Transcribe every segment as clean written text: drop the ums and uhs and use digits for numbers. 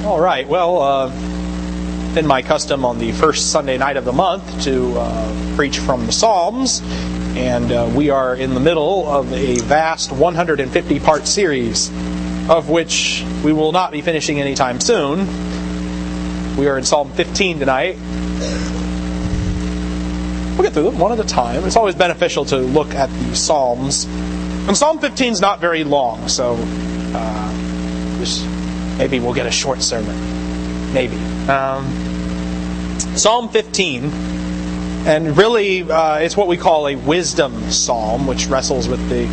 All right, well, been my custom on the first Sunday night of the month to preach from the Psalms, and we are in the middle of a vast 150-part series, of which we will not be finishing anytime soon. We are in Psalm 15 tonight. We'll get through them one at a time. It's always beneficial to look at the Psalms. And Psalm 15 is not very long, so maybe we'll get a short sermon. Maybe. Psalm 15, and really it's what we call a wisdom psalm, which wrestles with the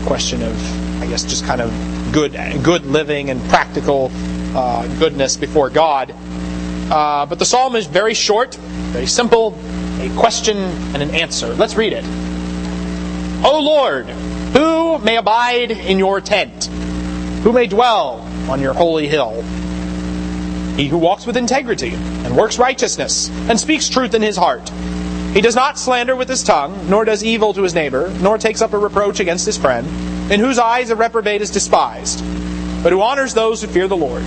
question of, I guess, just kind of good living and practical goodness before God. But the psalm is very short, very simple, a question and an answer. Let's read it. O Lord, who may abide in your tent? Who may dwell on your holy hill? He who walks with integrity and works righteousness and speaks truth in his heart. He does not slander with his tongue, nor does evil to his neighbor, nor takes up a reproach against his friend, in whose eyes a reprobate is despised, but who honors those who fear the Lord.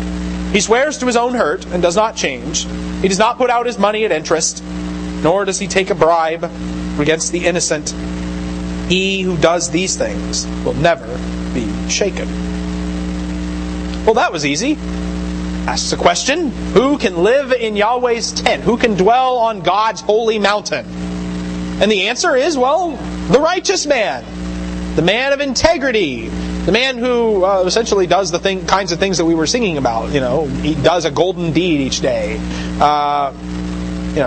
He swears to his own hurt and does not change. He does not put out his money at interest, nor does he take a bribe against the innocent. He who does these things will never be shaken. Well, that was easy. Asks a question. Who can live in Yahweh's tent? Who can dwell on God's holy mountain? And the answer is, well, the righteous man. The man of integrity. The man who essentially does the kinds of things that we were singing about. You know, he does a golden deed each day.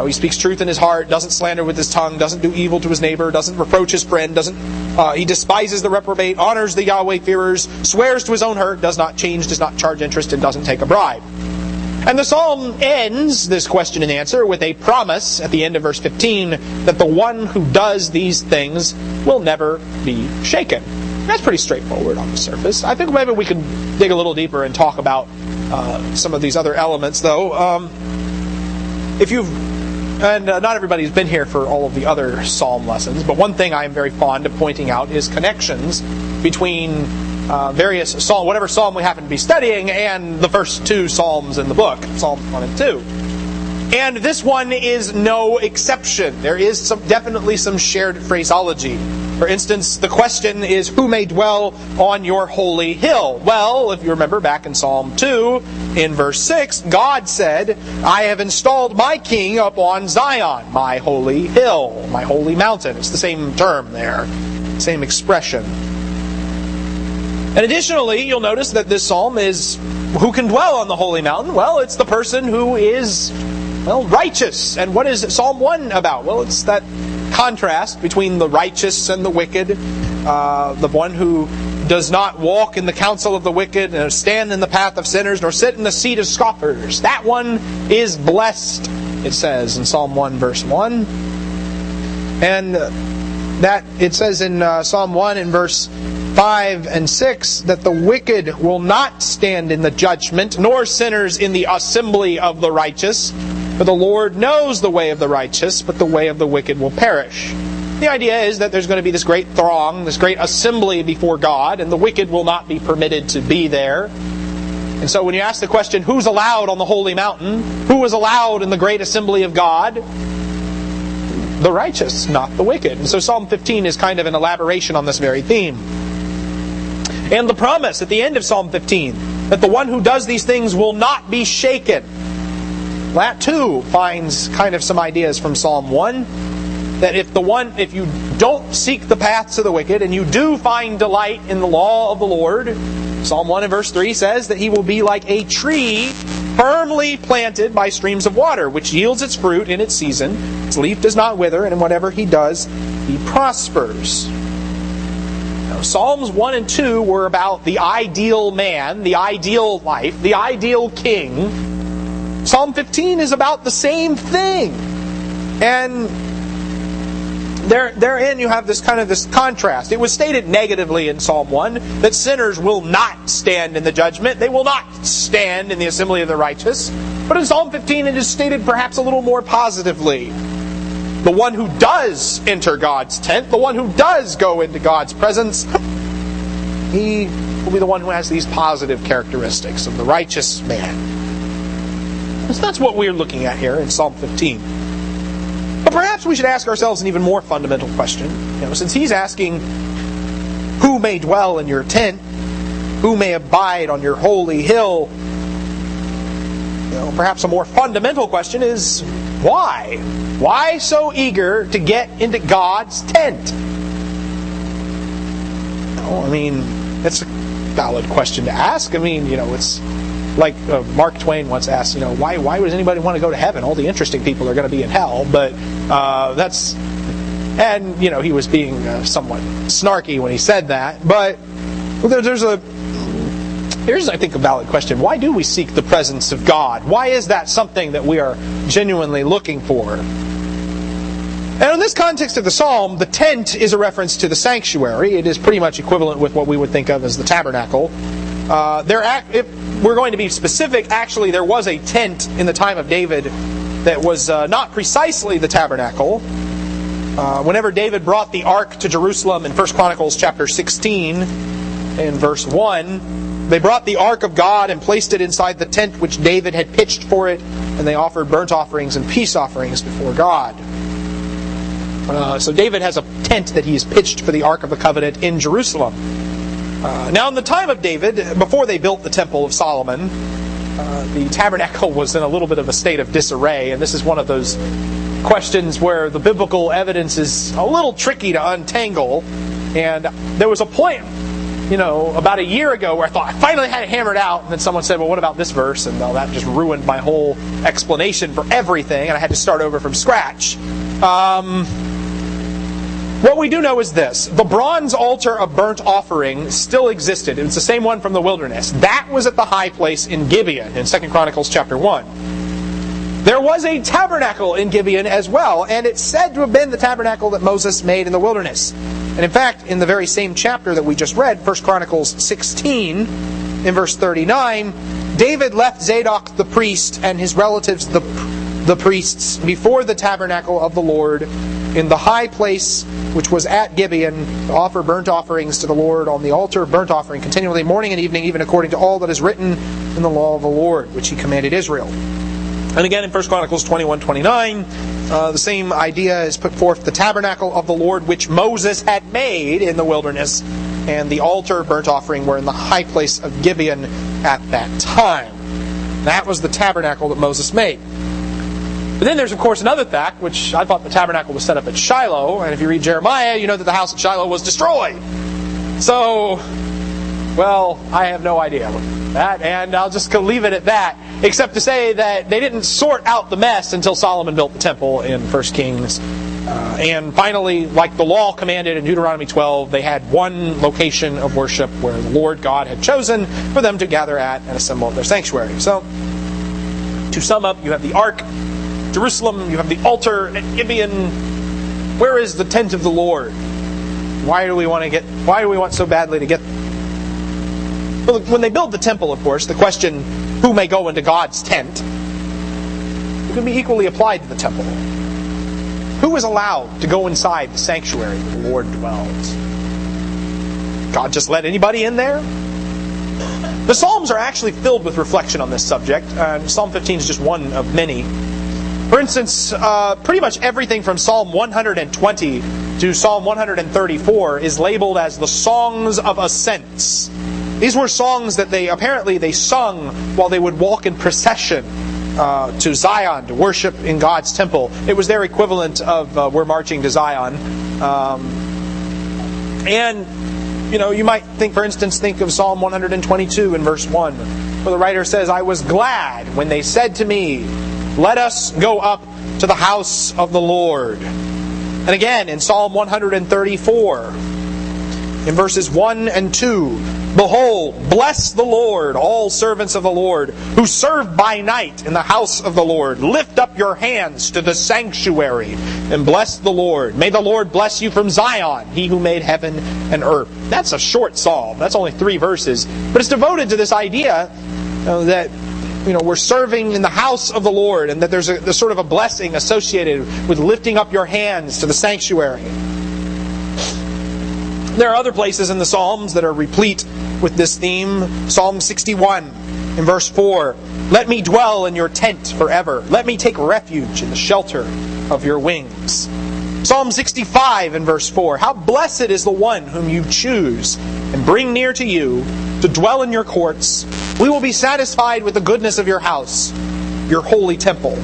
He speaks truth in his heart, doesn't slander with his tongue, doesn't do evil to his neighbor, doesn't reproach his friend, he despises the reprobate, honors the Yahweh-fearers, swears to his own hurt, does not change, does not charge interest, and doesn't take a bribe. And the psalm ends this question and answer with a promise at the end of verse 15 that the one who does these things will never be shaken. That's pretty straightforward on the surface. I think maybe we could dig a little deeper and talk about some of these other elements, though. Not everybody's been here for all of the other psalm lessons, but one thing I am very fond of pointing out is connections between various psalms, whatever psalm we happen to be studying, and the first two psalms in the book, Psalms 1 and 2. And this one is no exception. There is definitely some shared phraseology. For instance, the question is, who may dwell on your holy hill? Well, if you remember back in Psalm 2, in verse 6, God said, I have installed my king up on Zion, my holy hill, my holy mountain. It's the same term there, same expression. And additionally, you'll notice that this psalm is, who can dwell on the holy mountain? Well, it's the person who is, righteous. And what is Psalm 1 about? Well, it's that contrast between the righteous and the wicked, the one who does not walk in the counsel of the wicked, nor stand in the path of sinners, nor sit in the seat of scoffers. That one is blessed, it says in Psalm 1 verse 1. And that it says in Psalm 1 in verse 5 and 6 that the wicked will not stand in the judgment, nor sinners in the assembly of the righteous. For the Lord knows the way of the righteous, but the way of the wicked will perish. The idea is that there's going to be this great throng, this great assembly before God, and the wicked will not be permitted to be there. And so when you ask the question, who's allowed on the holy mountain? Who is allowed in the great assembly of God? The righteous, not the wicked. And so Psalm 15 is kind of an elaboration on this very theme. And the promise at the end of Psalm 15, that the one who does these things will not be shaken. That too finds kind of some ideas from Psalm 1. That if you don't seek the paths of the wicked, and you do find delight in the law of the Lord, Psalm 1 and verse 3 says that he will be like a tree firmly planted by streams of water, which yields its fruit in its season. Its leaf does not wither, and in whatever he does, he prospers. Now, Psalms 1 and 2 were about the ideal man, the ideal life, the ideal king. Psalm 15 is about the same thing. And therein you have this contrast. It was stated negatively in Psalm 1 that sinners will not stand in the judgment. They will not stand in the assembly of the righteous. But in Psalm 15 it is stated perhaps a little more positively. The one who does enter God's tent, the one who does go into God's presence, he will be the one who has these positive characteristics of the righteous man. So that's what we're looking at here in Psalm 15. But perhaps we should ask ourselves an even more fundamental question. Since he's asking, who may dwell in your tent? Who may abide on your holy hill? Perhaps a more fundamental question is, why? Why so eager to get into God's tent? It's a valid question to ask. It's like Mark Twain once asked, why does anybody want to go to heaven? All the interesting people are going to be in hell. But he was being somewhat snarky when he said that. But here's, I think, a valid question. Why do we seek the presence of God? Why is that something that we are genuinely looking for? And in this context of the psalm, the tent is a reference to the sanctuary. It is pretty much equivalent with what we would think of as the tabernacle. If we're going to be specific, actually there was a tent in the time of David that was not precisely the tabernacle. Whenever David brought the ark to Jerusalem in 1 Chronicles chapter 16, in verse 1, they brought the ark of God and placed it inside the tent which David had pitched for it, and they offered burnt offerings and peace offerings before God. So David has a tent that he has pitched for the Ark of the Covenant in Jerusalem. Now in the time of David, before they built the Temple of Solomon, the tabernacle was in a little bit of a state of disarray, and this is one of those questions where the biblical evidence is a little tricky to untangle. And there was a point, about a year ago where I thought I finally had it hammered out, and then someone said, well, what about this verse? And that just ruined my whole explanation for everything, and I had to start over from scratch. What we do know is this. The bronze altar of burnt offering still existed. It's the same one from the wilderness. That was at the high place in Gibeon in 2 Chronicles chapter 1. There was a tabernacle in Gibeon as well, and it's said to have been the tabernacle that Moses made in the wilderness. And in fact, in the very same chapter that we just read, 1 Chronicles 16, in verse 39, David left Zadok the priest and his relatives the priests before the tabernacle of the Lord in the high place which was at Gibeon to offer burnt offerings to the Lord on the altar of burnt offering continually morning and evening, even according to all that is written in the law of the Lord, which he commanded Israel. And again in 1 Chronicles 21:29, the same idea is put forth: the tabernacle of the Lord which Moses had made in the wilderness and the altar of burnt offering were in the high place of Gibeon at that time. That was the tabernacle that Moses made. But then there's, of course, another fact, which I thought the tabernacle was set up at Shiloh, and if you read Jeremiah, you know that the house at Shiloh was destroyed. So, well, I have no idea about that, and I'll just leave it at that, except to say that they didn't sort out the mess until Solomon built the temple in 1 Kings. And finally, like the law commanded in Deuteronomy 12, they had one location of worship where the Lord God had chosen for them to gather at and assemble at their sanctuary. So, to sum up, you have the ark, Jerusalem, you have the altar at Gibeon. Where is the tent of the Lord? Why do we want so badly to get there? Well, when they build the temple, of course, the question, who may go into God's tent, it can be equally applied to the temple. Who is allowed to go inside the sanctuary where the Lord dwells? God just let anybody in there? The Psalms are actually filled with reflection on this subject, and Psalm 15 is just one of many. For instance, pretty much everything from Psalm 120 to Psalm 134 is labeled as the songs of ascents. These were songs that they sung while they would walk in procession to Zion to worship in God's temple. It was their equivalent of "We're Marching to Zion." You might think, for instance, of Psalm 122 in verse 1, where the writer says, "I was glad when they said to me, 'Let us go up to the house of the Lord.'" And again in Psalm 134, in verses 1 and 2, "Behold, bless the Lord, all servants of the Lord, who serve by night in the house of the Lord. Lift up your hands to the sanctuary, and bless the Lord. May the Lord bless you from Zion, He who made heaven and earth." That's a short psalm. That's only 3 verses. But it's devoted to this idea that we're serving in the house of the Lord, and that there's sort of a blessing associated with lifting up your hands to the sanctuary. There are other places in the Psalms that are replete with this theme. Psalm 61 in verse 4. Let me dwell in your tent forever. Let me take refuge in the shelter of your wings. Psalm 65 in verse 4. How blessed is the one whom you choose and bring near to you to dwell in your courts. We will be satisfied with the goodness of your house, your holy temple.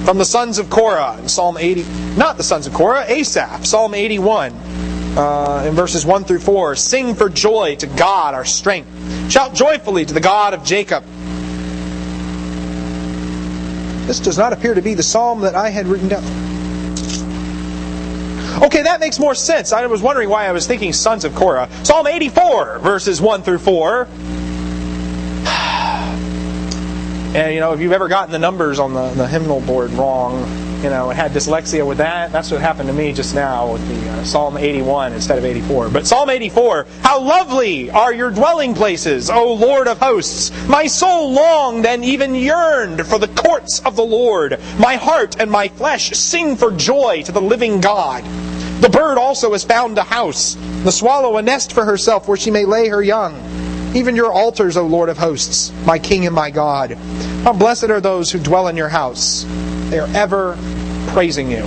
From the sons of Korah in Psalm 80, not the sons of Korah, Asaph, Psalm 81, in verses 1 through 4. Sing for joy to God our strength. Shout joyfully to the God of Jacob. This does not appear to be the psalm that I had written down. Okay, that makes more sense. I was wondering why I was thinking sons of Korah. Psalm 84, verses 1 through 4. And, if you've ever gotten the numbers on the hymnal board wrong, and had dyslexia with that, that's what happened to me just now with the Psalm 81 instead of 84. But Psalm 84, how lovely are your dwelling places, O Lord of hosts! My soul longed and even yearned for the courts of the Lord. My heart and my flesh sing for joy to the living God. The bird also has found a house, the swallow a nest for herself where she may lay her young. Even your altars, O Lord of hosts, my King and my God. How blessed are those who dwell in your house. They are ever praising you.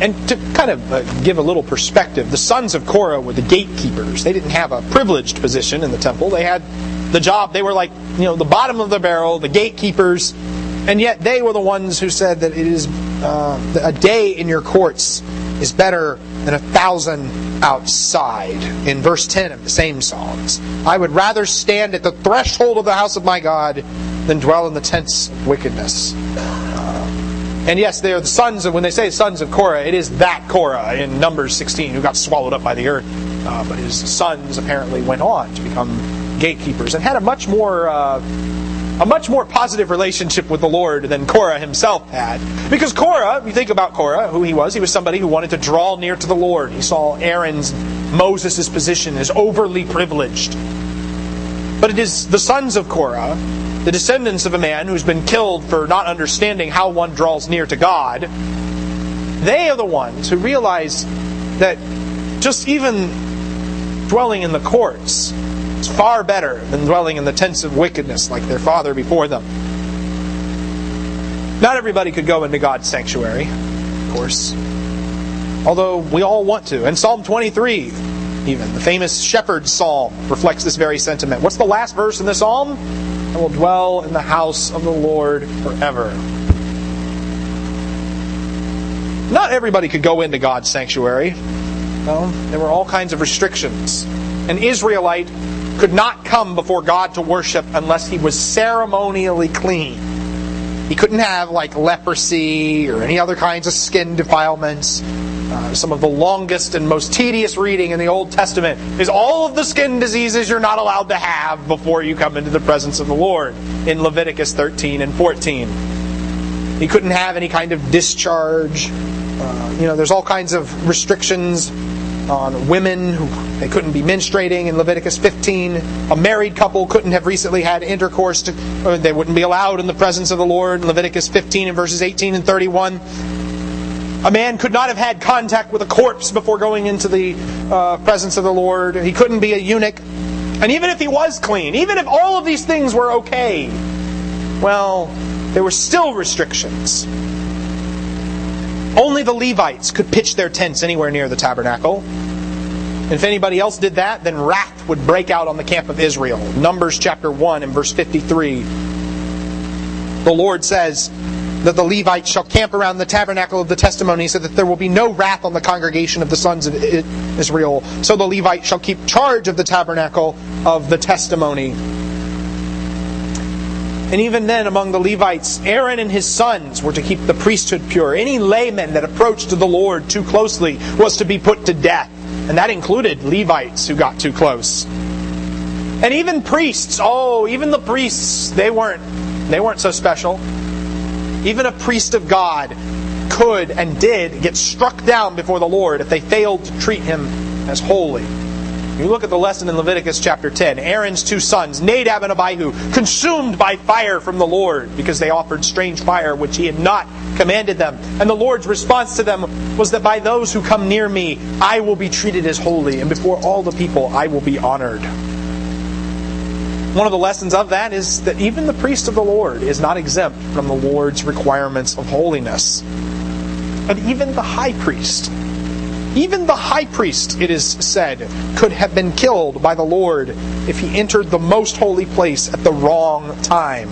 And to kind of give a little perspective, the sons of Korah were the gatekeepers. They didn't have a privileged position in the temple. They had the job, they were like, the bottom of the barrel, the gatekeepers. And yet they were the ones who said that it is a day in your courts is better than 1,000 outside. In verse 10 of the same Psalms, I would rather stand at the threshold of the house of my God than dwell in the tents of wickedness. And yes, they are the sons of, when they say sons of Korah, it is that Korah in Numbers 16 who got swallowed up by the earth. But his sons apparently went on to become gatekeepers and had a much more positive relationship with the Lord than Korah himself had. Because Korah, you think about Korah, who he was somebody who wanted to draw near to the Lord. He saw Moses' position as overly privileged. But it is the sons of Korah, the descendants of a man who's been killed for not understanding how one draws near to God. They are the ones who realize that just even dwelling in the courts is far better than dwelling in the tents of wickedness like their father before them. Not everybody could go into God's sanctuary, of course, although we all want to. And Psalm 23, even, the famous shepherd's psalm, reflects this very sentiment. What's the last verse in the psalm? I will dwell in the house of the Lord forever. Not everybody could go into God's sanctuary. No, there were all kinds of restrictions. An Israelite could not come before God to worship unless he was ceremonially clean. He couldn't have leprosy or any other kinds of skin defilements. Some of the longest and most tedious reading in the Old Testament is all of the skin diseases you're not allowed to have before you come into the presence of the Lord in Leviticus 13 and 14. He couldn't have any kind of discharge. There's all kinds of restrictions on women they couldn't be menstruating in Leviticus 15. A married couple couldn't have recently had intercourse. They wouldn't be allowed in the presence of the Lord in Leviticus 15 and verses 18 and 31. A man could not have had contact with a corpse before going into the presence of the Lord. He couldn't be a eunuch. And even if he was clean, even if all of these things were okay, well, there were still restrictions. Only the Levites could pitch their tents anywhere near the tabernacle. If anybody else did that, then wrath would break out on the camp of Israel. Numbers chapter 1 and verse 53. The Lord says that the Levites shall camp around the tabernacle of the testimony so that there will be no wrath on the congregation of the sons of Israel. So the Levites shall keep charge of the tabernacle of the testimony. And even then, among the Levites, Aaron and his sons were to keep the priesthood pure. Any layman that approached the Lord too closely was to be put to death. And that included Levites who got too close. And even priests, even the priests, they weren't so special. Even a priest of God could and did get struck down before the Lord if they failed to treat him as holy. You look at the lesson in Leviticus chapter 10. Aaron's two sons, Nadab and Abihu, consumed by fire from the Lord because they offered strange fire which He had not commanded them. And the Lord's response to them was that by those who come near me, I will be treated as holy, and before all the people I will be honored. One of the lessons of that is that even the priest of the Lord is not exempt from the Lord's requirements of holiness. And even the high priest, it is said, could have been killed by the Lord if he entered the most holy place at the wrong time.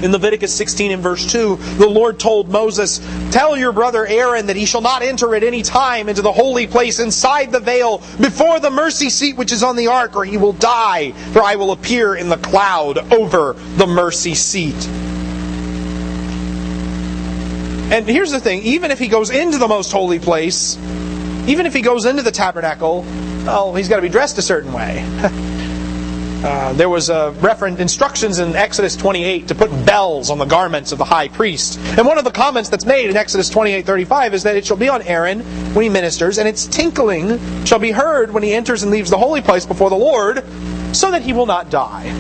In Leviticus 16 and verse 2, the Lord told Moses, "Tell your brother Aaron that he shall not enter at any time into the holy place inside the veil before the mercy seat which is on the ark, or he will die, for I will appear in the cloud over the mercy seat." And here's the thing, even if he goes into the most holy place, even if he goes into the tabernacle, well, he's got to be dressed a certain way. There was instructions in Exodus 28 to put bells on the garments of the high priest. And one of the comments that's made in Exodus 28:35 is that it shall be on Aaron when he ministers, and its tinkling shall be heard when he enters and leaves the holy place before the Lord, so that he will not die.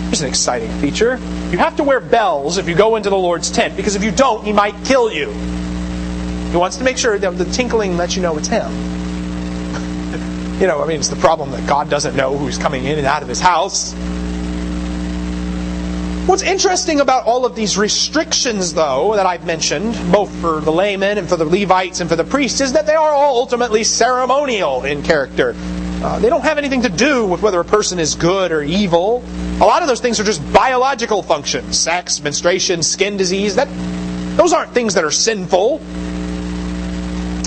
Here's an exciting feature. You have to wear bells if you go into the Lord's tent, because if you don't, He might kill you. He wants to make sure that the tinkling lets you know it's Him. It's the problem that God doesn't know who's coming in and out of His house. What's interesting about all of these restrictions, though, that I've mentioned, both for the laymen and for the Levites and for the priests, is that they are all ultimately ceremonial in character. They don't have anything to do with whether a person is good or evil. A lot of those things are just biological functions. Sex, menstruation, skin disease. Those aren't things that are sinful.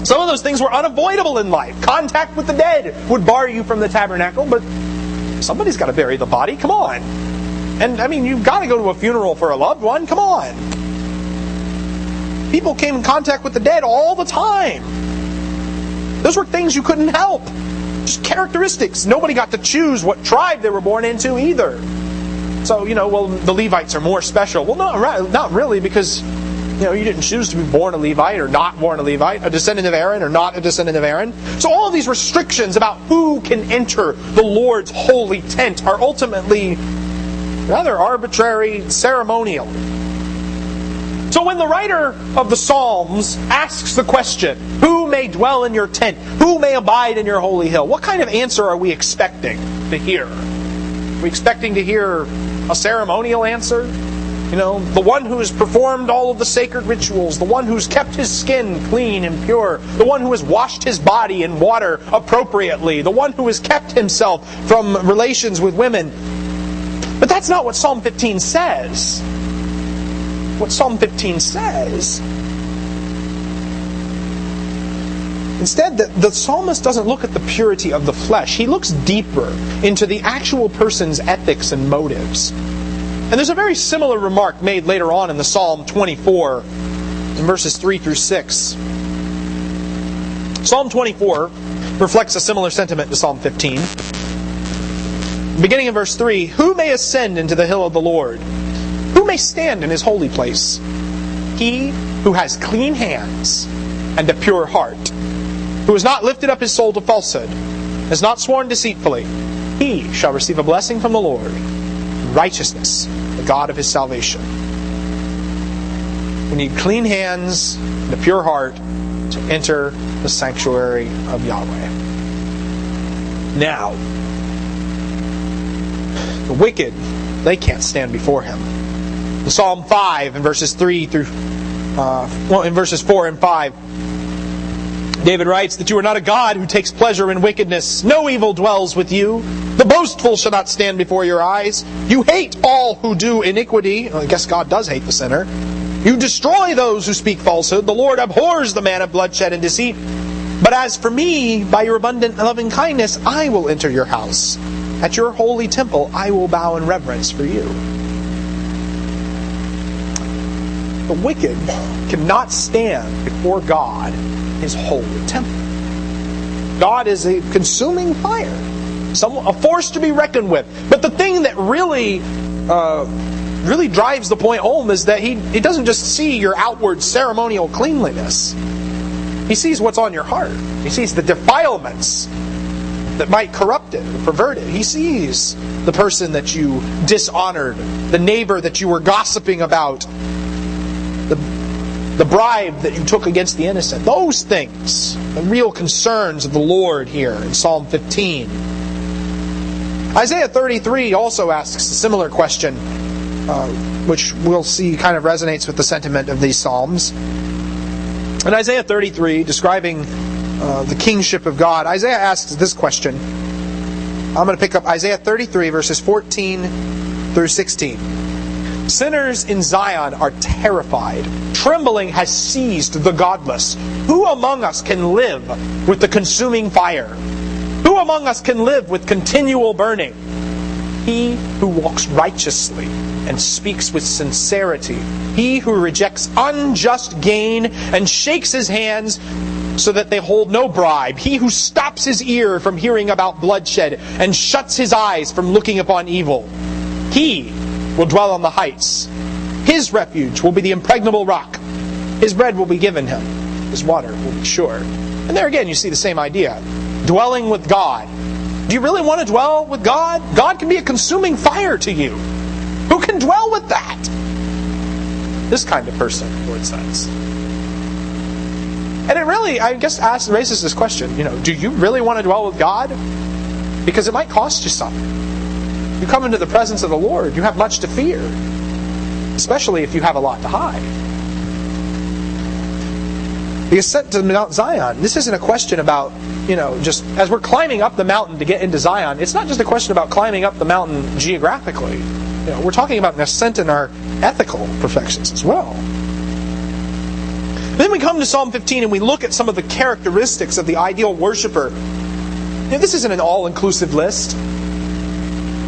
Some of those things were unavoidable in life. Contact with the dead would bar you from the tabernacle, but somebody's got to bury the body. Come on. And you've got to go to a funeral for a loved one. Come on. People came in contact with the dead all the time. Those were things you couldn't help. Just characteristics. Nobody got to choose what tribe they were born into either. So, the Levites are more special. Well, not really, because you didn't choose to be born a Levite or not born a Levite, a descendant of Aaron or not a descendant of Aaron. So all of these restrictions about who can enter the Lord's holy tent are ultimately rather arbitrary, ceremonial. So when the writer of the Psalms asks the question, who may dwell in your tent? Who may abide in your holy hill? What kind of answer are we expecting to hear? Are we expecting to hear a ceremonial answer? The one who has performed all of the sacred rituals, the one who's kept his skin clean and pure, the one who has washed his body in water appropriately, the one who has kept himself from relations with women. But that's not what Psalm 15 says. What Psalm 15 says, instead, the psalmist doesn't look at the purity of the flesh. He looks deeper into the actual person's ethics and motives. And there's a very similar remark made later on in the Psalm 24, in verses 3 through 6. Psalm 24 reflects a similar sentiment to Psalm 15. Beginning in verse 3, "Who may ascend into the hill of the Lord? Who may stand in His holy place? He who has clean hands and a pure heart, who has not lifted up his soul to falsehood, has not sworn deceitfully, he shall receive a blessing from the Lord, righteousness, the God of his salvation." We need clean hands and a pure heart to enter the sanctuary of Yahweh. Now, the wicked, they can't stand before Him. In Psalm 5, in verses 4 and 5, David writes that you are not a God who takes pleasure in wickedness. No evil dwells with you. The boastful shall not stand before your eyes. You hate all who do iniquity. Well, I guess God does hate the sinner. You destroy those who speak falsehood. The Lord abhors the man of bloodshed and deceit. But as for me, by your abundant loving kindness, I will enter your house. At your holy temple, I will bow in reverence for you. The wicked cannot stand before God, His holy temple. God is a consuming fire, a force to be reckoned with. But the thing that really drives the point home is that He doesn't just see your outward ceremonial cleanliness. He sees what's on your heart. He sees the defilements. that might corrupt it, or pervert it. He sees the person that you dishonored, the neighbor that you were gossiping about, the bribe that you took against the innocent. Those things, the real concerns of the Lord here in Psalm 15. Isaiah 33 also asks a similar question, which we'll see kind of resonates with the sentiment of these Psalms. In Isaiah 33, describing the kingship of God, Isaiah asks this question. I'm going to pick up Isaiah 33, verses 14 through 16. Sinners in Zion are terrified. Trembling has seized the godless. Who among us can live with the consuming fire? Who among us can live with continual burning? He who walks righteously and speaks with sincerity. He who rejects unjust gain and shakes his hands so that they hold no bribe. He who stops his ear from hearing about bloodshed and shuts his eyes from looking upon evil. He will dwell on the heights. His refuge will be the impregnable rock. His bread will be given him. His water will be sure. And there again you see the same idea. Dwelling with God. Do you really want to dwell with God? God can be a consuming fire to you. Who can dwell with that? This kind of person, the Lord says. And it really, I guess, raises this question, do you really want to dwell with God? Because it might cost you something. You come into the presence of the Lord, you have much to fear. Especially if you have a lot to hide. The ascent to Mount Zion, this isn't a question about, just as we're climbing up the mountain to get into Zion, it's not just a question about climbing up the mountain geographically. We're talking about an ascent in our ethical perfections as well. Then we come to Psalm 15 and we look at some of the characteristics of the ideal worshiper. This isn't an all-inclusive list.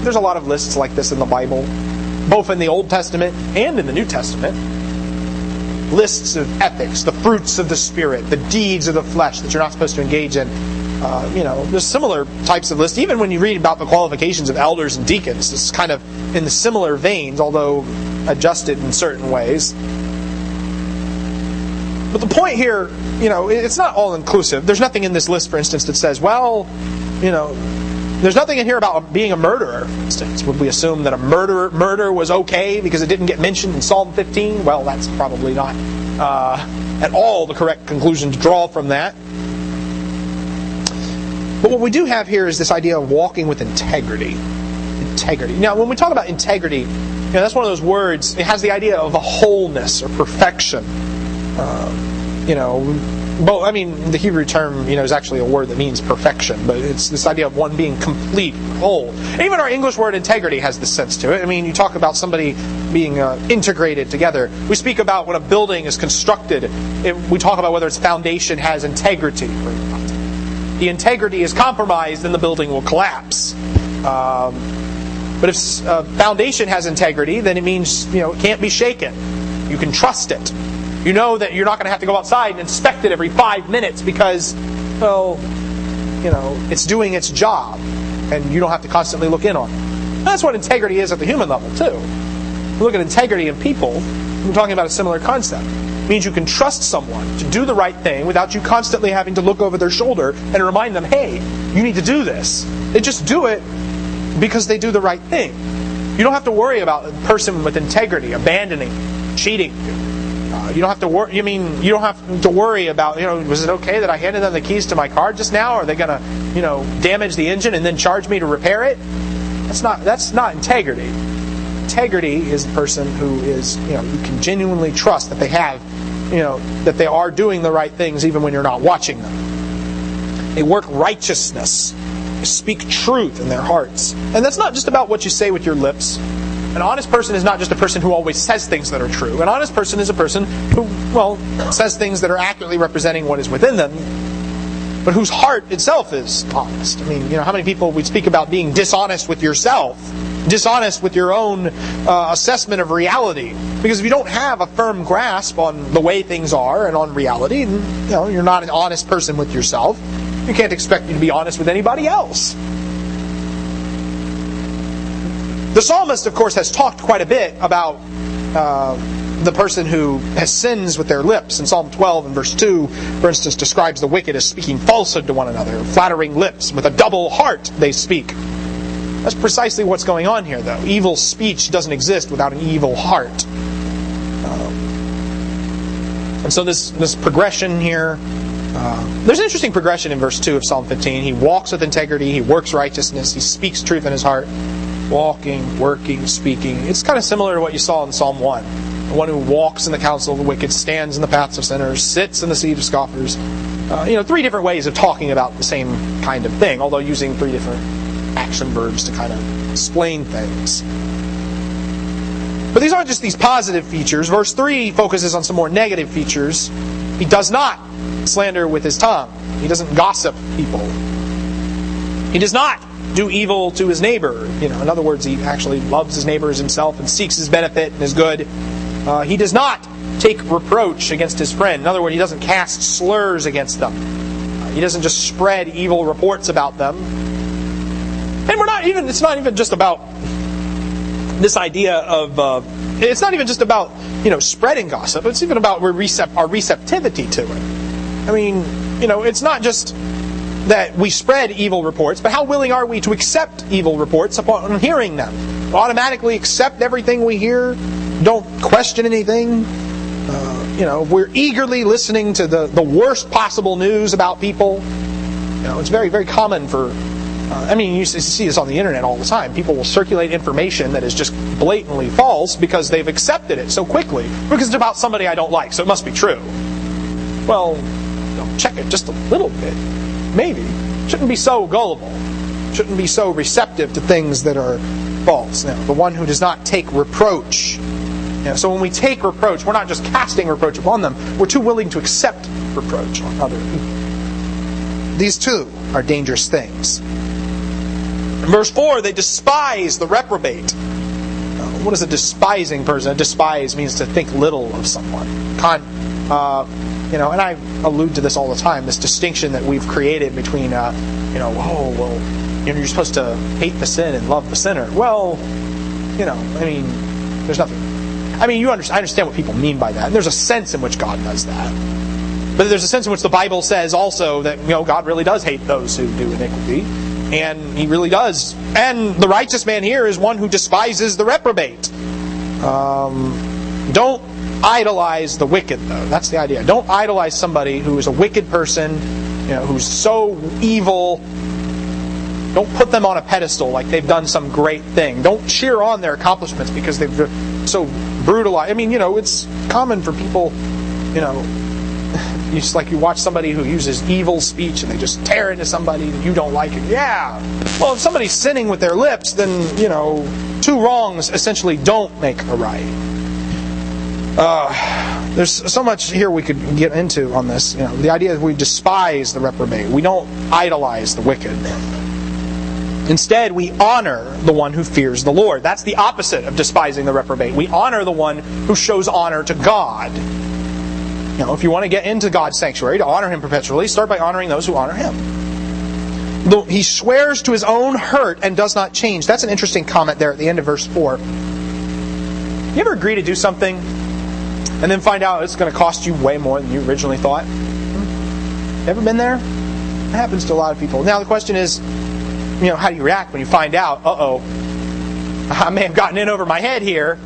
There's a lot of lists like this in the Bible, both in the Old Testament and in the New Testament. Lists of ethics, the fruits of the Spirit, the deeds of the flesh that you're not supposed to engage in. There's similar types of lists. Even when you read about the qualifications of elders and deacons, it's kind of in the similar veins, although adjusted in certain ways. But the point here, it's not all-inclusive. There's nothing in this list, for instance, that says, there's nothing in here about being a murderer, for instance. Would we assume that a murder was okay because it didn't get mentioned in Psalm 15? Well, that's probably not at all the correct conclusion to draw from that. But what we do have here is this idea of walking with integrity. Integrity. Now, when we talk about integrity, that's one of those words, it has the idea of a wholeness or perfection. The Hebrew term, is actually a word that means perfection, but it's this idea of one being complete, whole. And even our English word integrity has this sense to it. You talk about somebody being integrated together. We speak about when a building is constructed. We talk about whether its foundation has integrity or not. The integrity is compromised, then the building will collapse. But if a foundation has integrity, then it means it can't be shaken. You can trust it. You know that you're not going to have to go outside and inspect it every 5 minutes because, it's doing its job. And you don't have to constantly look in on it. That's what integrity is at the human level, too. We look at integrity in people, we're talking about a similar concept. It means you can trust someone to do the right thing without you constantly having to look over their shoulder and remind them, hey, you need to do this. They just do it because they do the right thing. You don't have to worry about a person with integrity abandoning, cheating you. You don't have to worry. You don't have to worry about. Was it okay that I handed them the keys to my car just now? Are they going to, damage the engine and then charge me to repair it? That's not integrity. Integrity is the person who is, you can genuinely trust that they have, that they are doing the right things even when you're not watching them. They work righteousness. They speak truth in their hearts, and that's not just about what you say with your lips. An honest person is not just a person who always says things that are true. An honest person is a person who, says things that are accurately representing what is within them, but whose heart itself is honest. How many people we speak about being dishonest with yourself, dishonest with your own assessment of reality? Because if you don't have a firm grasp on the way things are and on reality, then, you're not an honest person with yourself. You can't expect you to be honest with anybody else. The psalmist, of course, has talked quite a bit about the person who has sins with their lips. In Psalm 12 and verse 2, for instance, describes the wicked as speaking falsehood to one another, flattering lips, with a double heart they speak. That's precisely what's going on here, though. Evil speech doesn't exist without an evil heart. And so this progression here, there's an interesting progression in verse 2 of Psalm 15. He walks with integrity, he works righteousness, he speaks truth in his heart. Walking, working, speaking. It's kind of similar to what you saw in Psalm 1. The one who walks in the counsel of the wicked, stands in the paths of sinners, sits in the seat of scoffers. 3 different ways of talking about the same kind of thing, although using 3 different action verbs to kind of explain things. But these aren't just these positive features. Verse 3 focuses on some more negative features. He does not slander with his tongue. He doesn't gossip people. He does not do evil to his neighbor. In other words, he actually loves his neighbor as himself and seeks his benefit and his good. He does not take reproach against his friend. In other words, he doesn't cast slurs against them. He doesn't just spread evil reports about them. And it's not even just about this idea of, it's not even just about, spreading gossip. It's even about our receptivity to it. It's not just that we spread evil reports, but how willing are we to accept evil reports upon hearing them? Automatically accept everything we hear? Don't question anything? We're eagerly listening to the worst possible news about people. It's very, very common for... you see this on the internet all the time. People will circulate information that is just blatantly false because they've accepted it so quickly. Because it's about somebody I don't like, so it must be true. Well, check it just a little bit. Maybe. Shouldn't be so gullible. Shouldn't be so receptive to things that are false. Now, the one who does not take reproach. So when we take reproach, we're not just casting reproach upon them. We're too willing to accept reproach on other people. These two are dangerous things. In verse 4, they despise the reprobate. What is a despising person? A despise means to think little of someone. And I allude to this all the time, this distinction that we've created between, you're supposed to hate the sin and love the sinner. Well, there's nothing. I understand what people mean by that. And there's a sense in which God does that. But there's a sense in which the Bible says also that, God really does hate those who do iniquity. And He really does. And the righteous man here is one who despises the reprobate. Don't idolize the wicked, though. That's the idea. Don't idolize somebody who is a wicked person, who's so evil. Don't put them on a pedestal like they've done some great thing. Don't cheer on their accomplishments because they've so brutalized. It's common for people, it's like you watch somebody who uses evil speech and they just tear into somebody that you don't like. Yeah. Well, if somebody's sinning with their lips, then, 2 wrongs essentially don't make a right. There's so much here we could get into on this. The idea that we despise the reprobate. We don't idolize the wicked. Instead, we honor the one who fears the Lord. That's the opposite of despising the reprobate. We honor the one who shows honor to God. If you want to get into God's sanctuary, to honor Him perpetually, start by honoring those who honor Him. He swears to his own hurt and does not change. That's an interesting comment there at the end of verse 4. You ever agree to do something and then find out it's going to cost you way more than you originally thought? Ever been there? It happens to a lot of people. Now the question is, how do you react when you find out, I may have gotten in over my head here.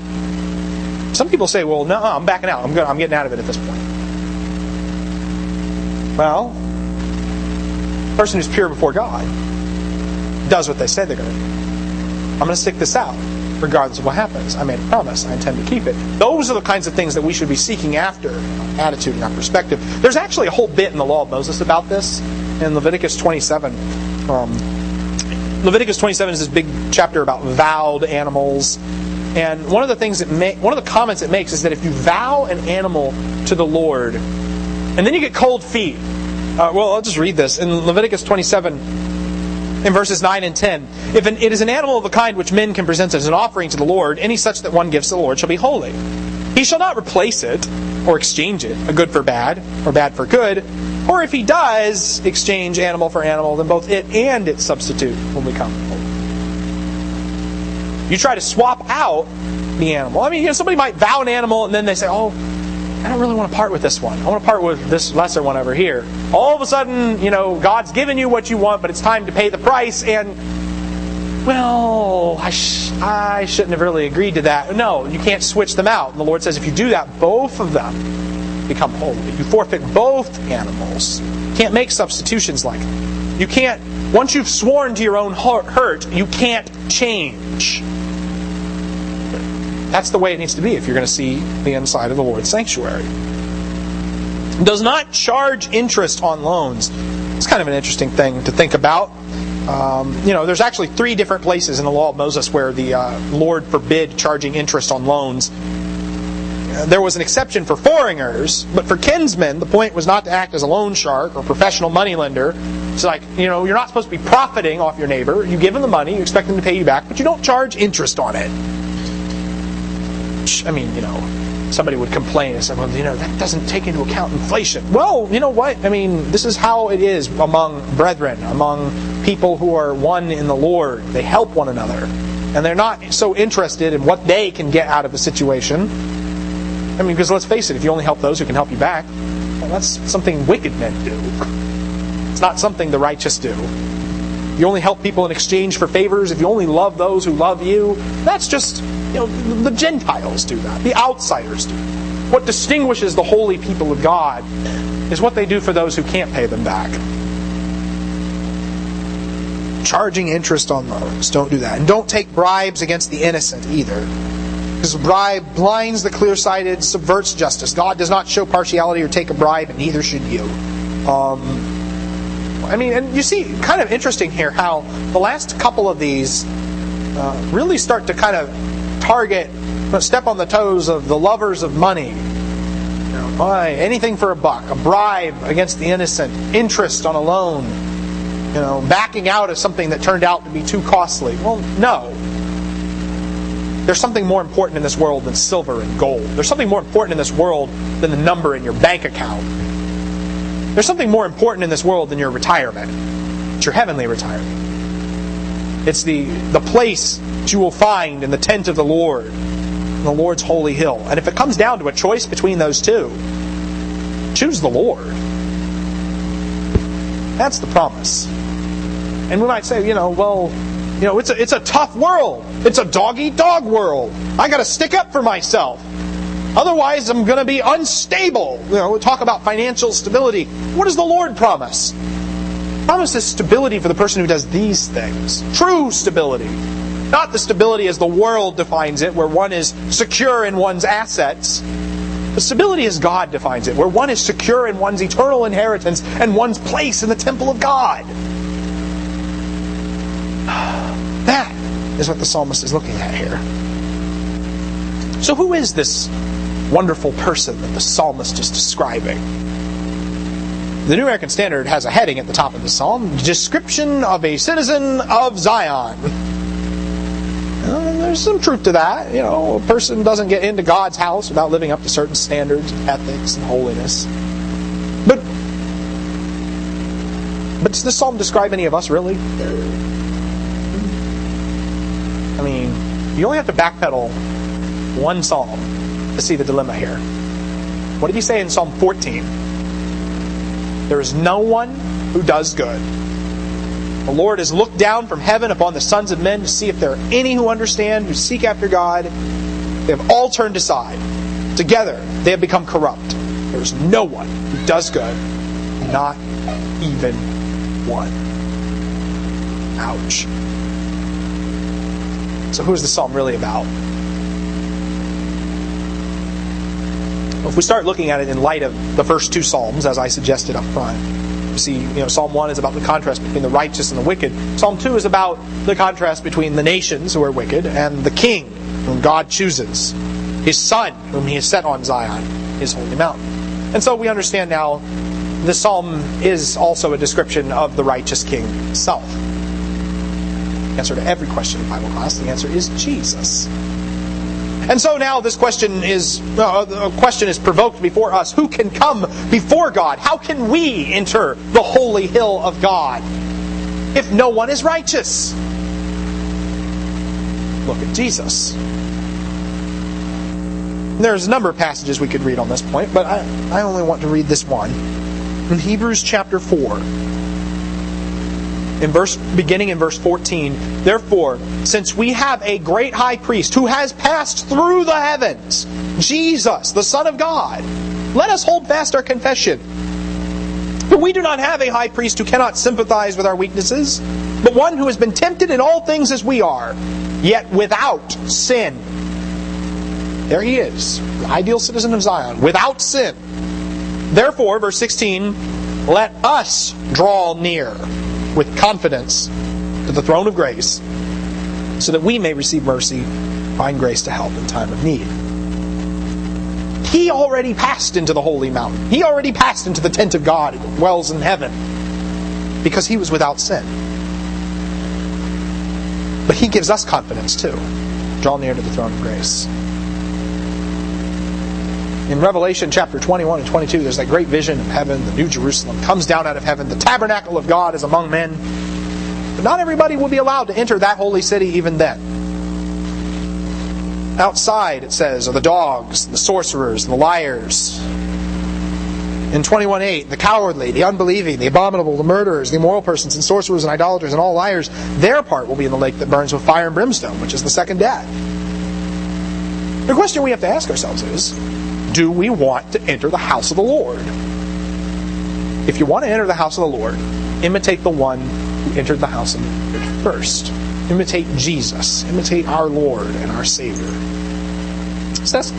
Some people say, well, no, I'm backing out. I'm getting out of it at this point. Well, the person who's pure before God does what they say they're going to do. I'm going to stick this out, regardless of what happens. I made a promise. I intend to keep it. Those are the kinds of things that we should be seeking after, attitude and our perspective. There's actually a whole bit in the Law of Moses about this in Leviticus 27. Leviticus 27 is this big chapter about vowed animals. And one of the comments it makes is that if you vow an animal to the Lord, and then you get cold feet. I'll just read this. In Leviticus 27, in verses 9 and 10, if it is an animal of the kind which men can present as an offering to the Lord, any such that one gives to the Lord shall be holy. He shall not replace it, or exchange it, a good for bad, or bad for good. Or if he does exchange animal for animal, then both it and its substitute will become holy. You try to swap out the animal. I mean, somebody might vow an animal and then they say, oh, I don't really want to part with this one. I want to part with this lesser one over here. All of a sudden, God's given you what you want, but it's time to pay the price, and, well, I shouldn't have really agreed to that. No, you can't switch them out. And the Lord says if you do that, both of them become holy. You forfeit both animals. You can't make substitutions like that. You can't, once you've sworn to your own hurt, you can't change. That's the way it needs to be if you're going to see the inside of the Lord's sanctuary. It does not charge interest on loans. It's kind of an interesting thing to think about. There's actually 3 different places in the law of Moses where the Lord forbid charging interest on loans. There was an exception for foreigners, but for kinsmen, the point was not to act as a loan shark or professional moneylender. It's like, you're not supposed to be profiting off your neighbor. You give them the money, you expect them to pay you back, but you don't charge interest on it. I mean, somebody would complain and say, well, that doesn't take into account inflation. Well, you know what? I mean, this is how it is among brethren, among people who are one in the Lord. They help one another. And they're not so interested in what they can get out of a situation. I mean, because let's face it, if you only help those who can help you back, well, that's something wicked men do. It's not something the righteous do. You only help people in exchange for favors. If you only love those who love you, that's just, the Gentiles do that. The outsiders do. What distinguishes the holy people of God is what they do for those who can't pay them back. Charging interest on loans. Don't do that. And don't take bribes against the innocent either. Because a bribe blinds the clear-sighted, subverts justice. God does not show partiality or take a bribe, and neither should you. And you see, kind of interesting here how the last couple of these really start to kind of target, step on the toes of the lovers of money. Anything for a buck, a bribe against the innocent, interest on a loan, backing out of something that turned out to be too costly. Well, no. There's something more important in this world than silver and gold. There's something more important in this world than the number in your bank account. There's something more important in this world than your retirement. It's your heavenly retirement. It's the place that you will find in the tent of the Lord, in the Lord's holy hill. And if it comes down to a choice between those two, choose the Lord. That's the promise. And we might say, it's a tough world. It's a dog-eat-dog world. I got to stick up for myself. Otherwise, I'm going to be unstable. We talk about financial stability. What does the Lord promise? He promises stability for the person who does these things. True stability. Not the stability as the world defines it, where one is secure in one's assets. But stability as God defines it, where one is secure in one's eternal inheritance and one's place in the temple of God. That is what the psalmist is looking at here. So who is this wonderful person that the psalmist is describing? The New American Standard has a heading at the top of the psalm, Description of a Citizen of Zion. There's some truth to that. A person doesn't get into God's house without living up to certain standards of ethics and holiness. But does this psalm describe any of us, really? I mean, you only have to backpedal one psalm to see the dilemma here. What did he say in Psalm 14? There is no one who does good. The Lord has looked down from heaven upon the sons of men to see if there are any who understand, who seek after God. They have all turned aside. Together, they have become corrupt. There is no one who does good, not even one. Ouch. So who is the psalm really about? Well, if we start looking at it in light of the first 2 psalms, as I suggested up front, you see, Psalm 1 is about the contrast between the righteous and the wicked. Psalm 2 is about the contrast between the nations who are wicked and the king whom God chooses, his son whom he has set on Zion, his holy mountain. And so we understand now this psalm is also a description of the righteous king himself. The answer to every question in Bible class, the answer is Jesus. And so now this question is provoked before us. Who can come before God? How can we enter the holy hill of God if no one is righteous? look at Jesus. There's a number of passages we could read on this point, but I only want to read this one. In Hebrews chapter 4, beginning in verse 14, therefore, since we have a great high priest who has passed through the heavens, Jesus, the Son of God, let us hold fast our confession. For we do not have a high priest who cannot sympathize with our weaknesses, but one who has been tempted in all things as we are, yet without sin. There he is, the ideal citizen of Zion, without sin. Therefore, verse 16, let us draw near with confidence to the throne of grace, so that we may receive mercy, find grace to help in time of need. He already passed into the holy mountain. He already passed into the tent of God that dwells in heaven, because he was without sin. But he gives us confidence too. Draw near to the throne of grace. In Revelation chapter 21 and 22, there's that great vision of heaven. The New Jerusalem comes down out of heaven. The tabernacle of God is among men. But not everybody will be allowed to enter that holy city even then. Outside, it says, are the dogs, the sorcerers, the liars. In 21:8, the cowardly, the unbelieving, the abominable, the murderers, the immoral persons, and sorcerers, and idolaters, and all liars, their part will be in the lake that burns with fire and brimstone, which is the second death. The question we have to ask ourselves is, do we want to enter the house of the Lord? If you want to enter the house of the Lord, imitate the one who entered the house of the Lord first. Imitate Jesus. Imitate our Lord and our Savior. So that's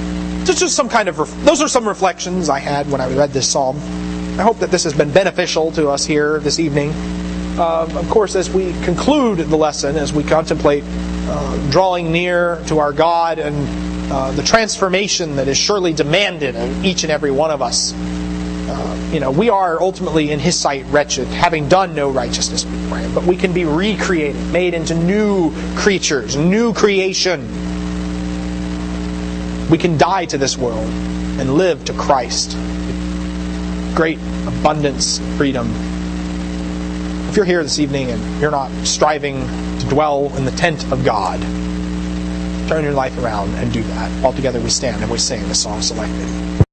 just some kind of... Those are some reflections I had when I read this psalm. I hope that this has been beneficial to us here this evening. Of course, as we conclude the lesson, as we contemplate drawing near to our God and the transformation that is surely demanded of each and every one of us. We are ultimately in His sight wretched, having done no righteousness before Him. But we can be recreated, made into new creatures, new creation. We can die to this world and live to Christ. Great abundance, freedom. If you're here this evening and you're not striving to dwell in the tent of God, turn your life around and do that. All together we stand and we sing the song selected.